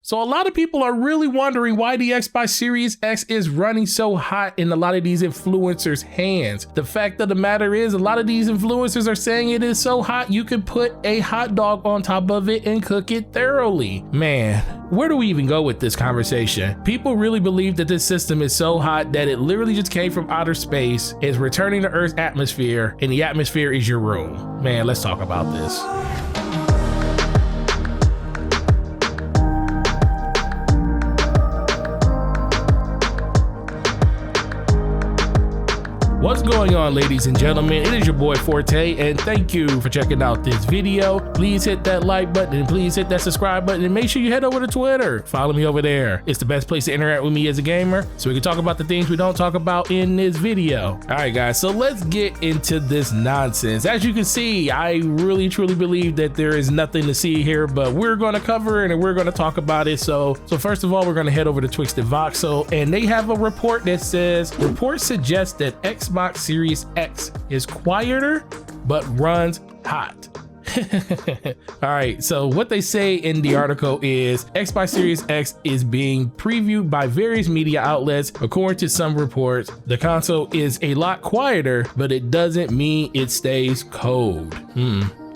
So a lot of people are really wondering why the Xbox Series X is running so hot in a lot of these influencers' hands. The fact of the matter is, a lot of these influencers are saying it is so hot you can put a hot dog on top of it and cook it thoroughly. Man, where do we even go with this conversation? People really believe that this system is so hot that it literally just came from outer space, is returning to Earth's atmosphere, and the atmosphere is your room. Man, let's talk about this. What's going on, ladies and gentlemen? It is your boy Forte, and thank you for checking out this video. Please hit that like button and please hit that subscribe button, and make sure you head over to Twitter. Follow me over there. It's the best place to interact with me as a gamer, so we can talk about the things we don't talk about in this video. All right, guys, so let's get into this nonsense. As you can see, I really truly believe that there is nothing to see here, but we're going to cover it and we're going to talk about it. So first of all, we're going to head over to Twisted Voxel, and they have a report that says, reports suggest that Xbox Series X is quieter but runs hot. All right, so what they say in the article is Xbox Series X is being previewed by various media outlets. According to some reports, the console is a lot quieter, but it doesn't mean it stays cold.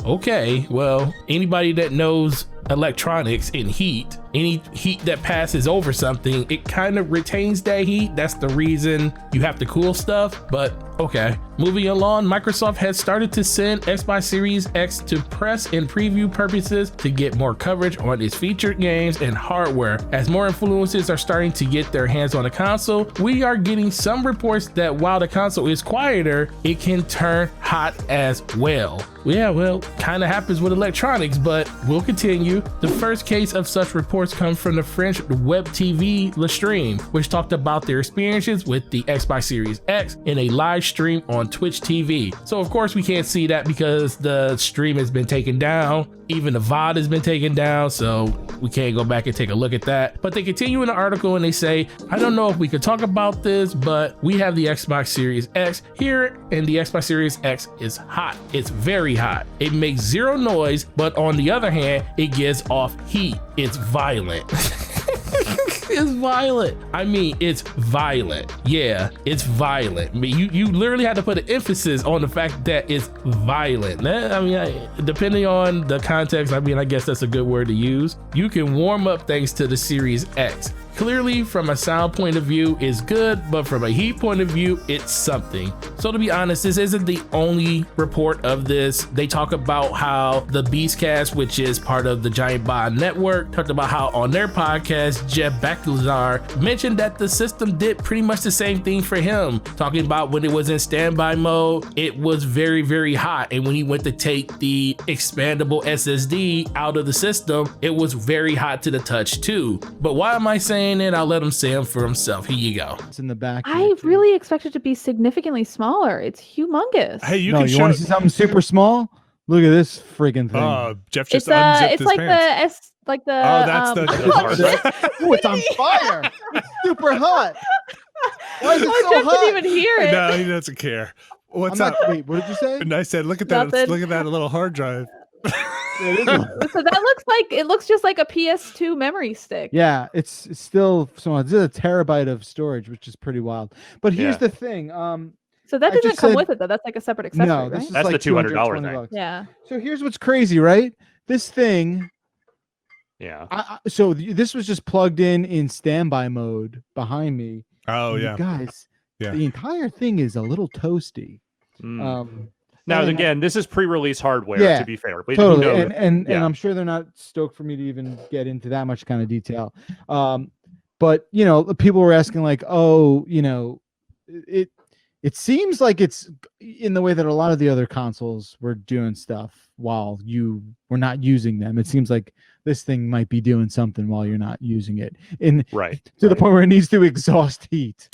Okay, well, anybody that knows electronics and heat, any heat that passes over something, it kind of retains that heat. That's the reason you have to cool stuff, but okay. Moving along, Microsoft has started to send Xbox Series X to press and preview purposes to get more coverage on its featured games and hardware. As more influencers are starting to get their hands on the console, we are getting some reports that while the console is quieter, it can turn hot as well. Yeah, well, kind of happens with electronics, but we'll continue. The first case of such reports comes from the French web TV Le Stream, which talked about their experiences with the Xbox Series X in a live stream on Twitch TV. So of course we can't see that because the stream has been taken down. Even the VOD has been taken down, so we can't go back and take a look at that. But they continue in the article and they say, I don't know if we could talk about this, but we have the Xbox Series X here, and the Xbox Series X is hot. It's very hot. It makes zero noise, but on the other hand, it gives off heat. It's violent. It's violent. I mean, it's violent. Yeah, it's violent. I mean, you literally had to put an emphasis on the fact that it's violent. I mean, depending on the context, I mean, I guess that's a good word to use. You can warm up thanks to the Series X. Clearly, from a sound point of view, it's good, but from a heat point of view, it's something. So to be honest, this isn't the only report of this. They talk about how the Beastcast, which is part of the Giant Bomb Network, talked about how on their podcast, Jeff Backlazar mentioned that the system did pretty much the same thing for him, talking about when it was in standby mode, it was very, very hot. And when he went to take the expandable SSD out of the system, it was very hot to the touch too. But why am I saying it? I'll let him say it for himself. Here you go. It's in the back. I really expect it to be significantly smaller. It's humongous. Hey, you want to see something super small? Look at this freaking thing. Jeff just unzipped it's his like pants. the Oh, that's the hard drive. Oh, it's on fire. It's super hot. Why is it so Jeff hot? didn't even hear it. No, he doesn't care. What's up? Wait, what did you say? And I said, look at that. Nothing. Look at that little hard drive. So it looks just like a PS2 memory stick. Yeah, it's still so it's a terabyte of storage, which is pretty wild. But here's the thing. So that doesn't come with it though. That's like a separate accessory, no, right? this is That's like the $200 thing. $220. Yeah. So here's what's crazy, right? This thing. Yeah. This was just plugged in standby mode behind me. Oh yeah, guys. Yeah. The entire thing is a little toasty. Now, again, this is pre-release hardware, to be fair. But totally. And I'm sure they're not stoked for me to even get into that much kind of detail. But, you know, people were asking like, oh, you know, it seems like it's in the way that a lot of the other consoles were doing stuff while you were not using them. It seems like this thing might be doing something while you're not using it. To the point where it needs to exhaust heat.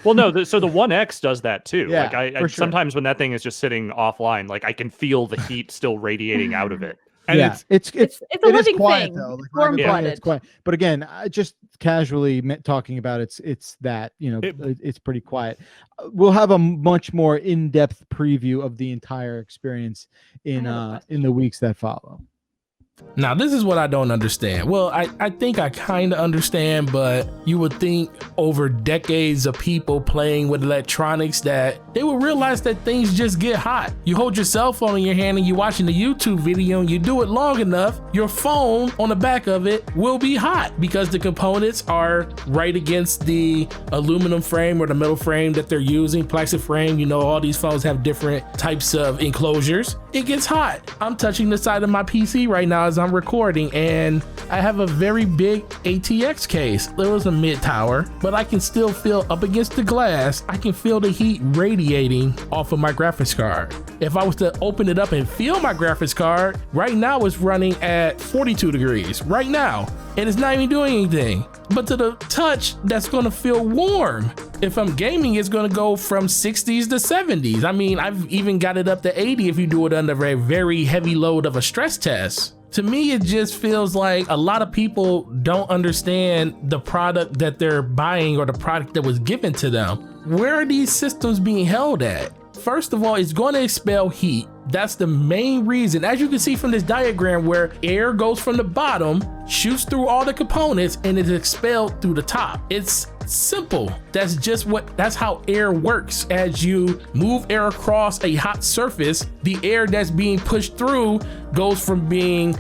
Well, no, so the One X does that too. Yeah, like I sometimes when that thing is just sitting offline, like I can feel the heat still radiating out of it. And it's a living quiet, thing. though. Like, warm-blooded. it's quiet. But again, just casually talking about it's that, you know, it's pretty quiet. We'll have a much more in-depth preview of the entire experience in the weeks that follow. Now, this is what I don't understand. Well, I think I kind of understand, but you would think over decades of people playing with electronics that they would realize that things just get hot. You hold your cell phone in your hand and you're watching a YouTube video and you do it long enough, your phone on the back of it will be hot because the components are right against the aluminum frame or the metal frame that they're using, plastic frame. You know, all these phones have different types of enclosures. It gets hot. I'm touching the side of my PC right now as I'm recording, and I have a very big ATX case. There was a mid tower, but I can still feel up against the glass. I can feel the heat radiating off of my graphics card. If I was to open it up and feel my graphics card, right now it's running at 42 degrees right now, and it's not even doing anything. But to the touch, that's gonna feel warm. If I'm gaming, it's gonna go from 60s to 70s. I mean, I've even got it up to 80 if you do it under a very heavy load of a stress test. To me, it just feels like a lot of people don't understand the product that they're buying or the product that was given to them. Where are these systems being held at? First of all, it's going to expel heat. That's the main reason. As you can see from this diagram where air goes from the bottom, shoots through all the components, and is expelled through the top. It's simple. That's how air works. As you move air across a hot surface, the air that's being pushed through goes from being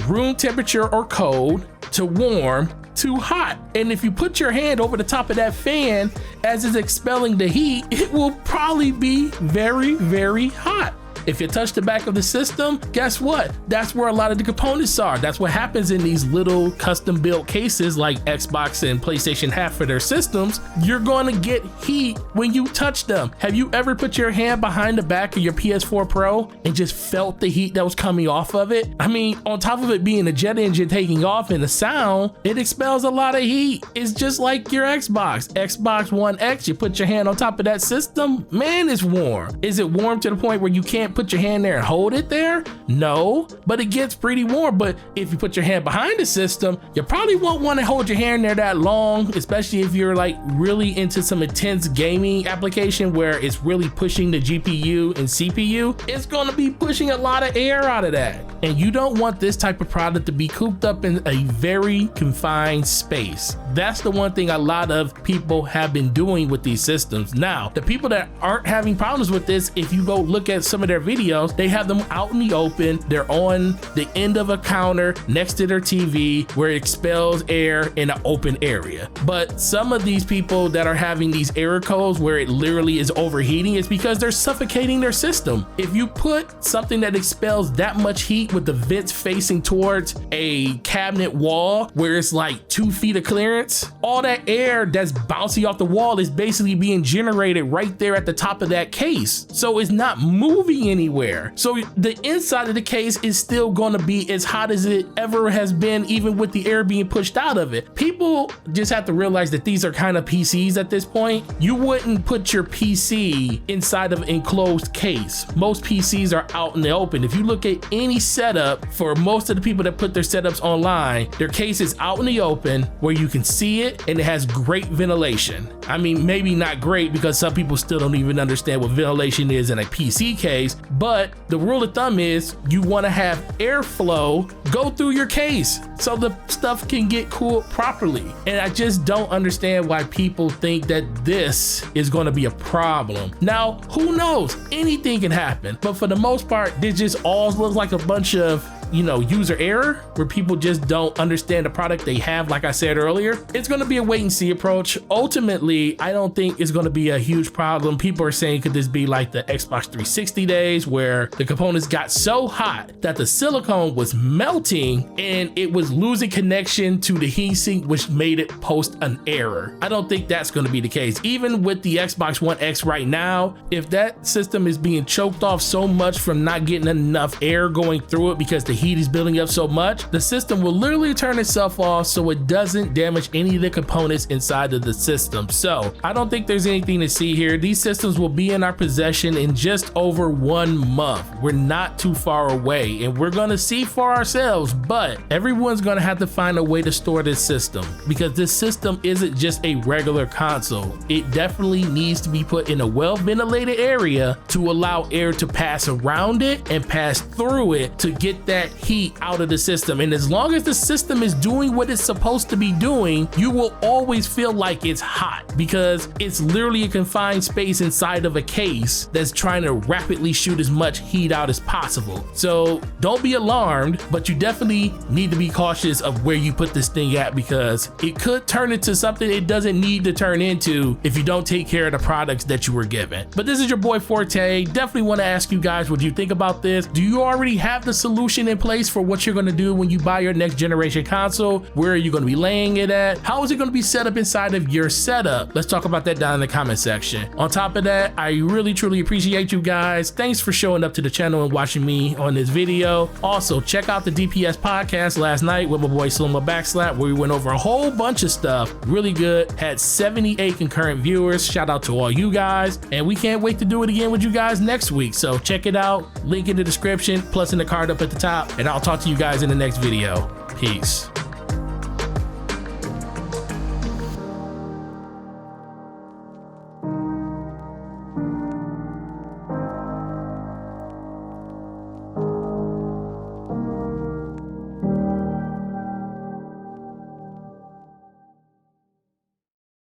room temperature or cold to warm to hot. And if you put your hand over the top of that fan as it's expelling the heat, it will probably be very, very hot. If you touch the back of the system, guess what? That's where a lot of the components are. That's what happens in these little custom built cases like Xbox and PlayStation have for their systems. You're going to get heat when you touch them. Have you ever put your hand behind the back of your PS4 Pro and just felt the heat that was coming off of it? I mean, on top of it being a jet engine taking off and the sound, it expels a lot of heat. It's just like your Xbox One X. You put your hand on top of that system, man, it's warm. Is it warm to the point where you can't put your hand there and hold it there? No, but it gets pretty warm. But if you put your hand behind the system, you probably won't want to hold your hand there that long, especially if you're like really into some intense gaming application where it's really pushing the GPU and CPU. It's going to be pushing a lot of air out of that. And you don't want this type of product to be cooped up in a very confined space. That's the one thing a lot of people have been doing with these systems. Now, the people that aren't having problems with this, if you go look at some of their videos, they have them out in the open. They're on the end of a counter next to their TV where it expels air in an open area. But some of these people that are having these error codes where it literally is overheating, is because they're suffocating their system. If you put something that expels that much heat with the vents facing towards a cabinet wall where it's like 2 feet of clearance, all that air that's bouncing off the wall is basically being generated right there at the top of that case. So it's not moving anywhere. So the inside of the case is still going to be as hot as it ever has been, even with the air being pushed out of it. People just have to realize that these are kind of PCs at this point. You wouldn't put your PC inside of an enclosed case. Most PCs are out in the open. If you look at any setup, for most of the people that put their setups online, their case is out in the open where you can see it and it has great ventilation. I mean, maybe not great because some people still don't even understand what ventilation is in a PC case, but the rule of thumb is you want to have airflow go through your case so the stuff can get cooled properly. And I just don't understand why people think that this is going to be a problem. Now, who knows? Anything can happen, but for the most part, this just all looks like a bunch of user error where people just don't understand the product they have. Like I said earlier, it's going to be a wait and see approach. Ultimately, I don't think it's going to be a huge problem. People are saying, could this be like the Xbox 360 days where the components got so hot that the silicone was melting and it was losing connection to the heatsink, which made it post an error? I don't think that's going to be the case. Even with the Xbox One X right now, if that system is being choked off so much from not getting enough air going through it because the heat is building up so much, the system will literally turn itself off so it doesn't damage any of the components inside of the system. So I don't think there's anything to see here. These systems will be in our possession in just over 1 month. We're not too far away and we're gonna see for ourselves, but everyone's gonna have to find a way to store this system because this system isn't just a regular console. It definitely needs to be put in a well-ventilated area to allow air to pass around it and pass through it to get that that heat out of the system. And as long as the system is doing what it's supposed to be doing, you will always feel like it's hot because it's literally a confined space inside of a case that's trying to rapidly shoot as much heat out as possible. So don't be alarmed, but you definitely need to be cautious of where you put this thing at because it could turn into something it doesn't need to turn into if you don't take care of the products that you were given. But this is your boy Forte. Definitely want to ask you guys what you think about this. Do you already have the solution in place for what you're going to do when you buy your next generation console? Where are you going to be laying it at? How is it going to be set up inside of your setup? Let's talk about that down in the comment section. On top of that, I really truly appreciate you guys. Thanks for showing up to the channel and watching me on this video. Also, check out the DPS podcast last night with my boy Sluma Backslap, where we went over a whole bunch of stuff. Really good. Had 78 concurrent viewers. Shout out to all you guys. And we can't wait to do it again with you guys next week. So check it out. Link in the description, plus in the card up at the top. And I'll talk to you guys in the next video. Peace.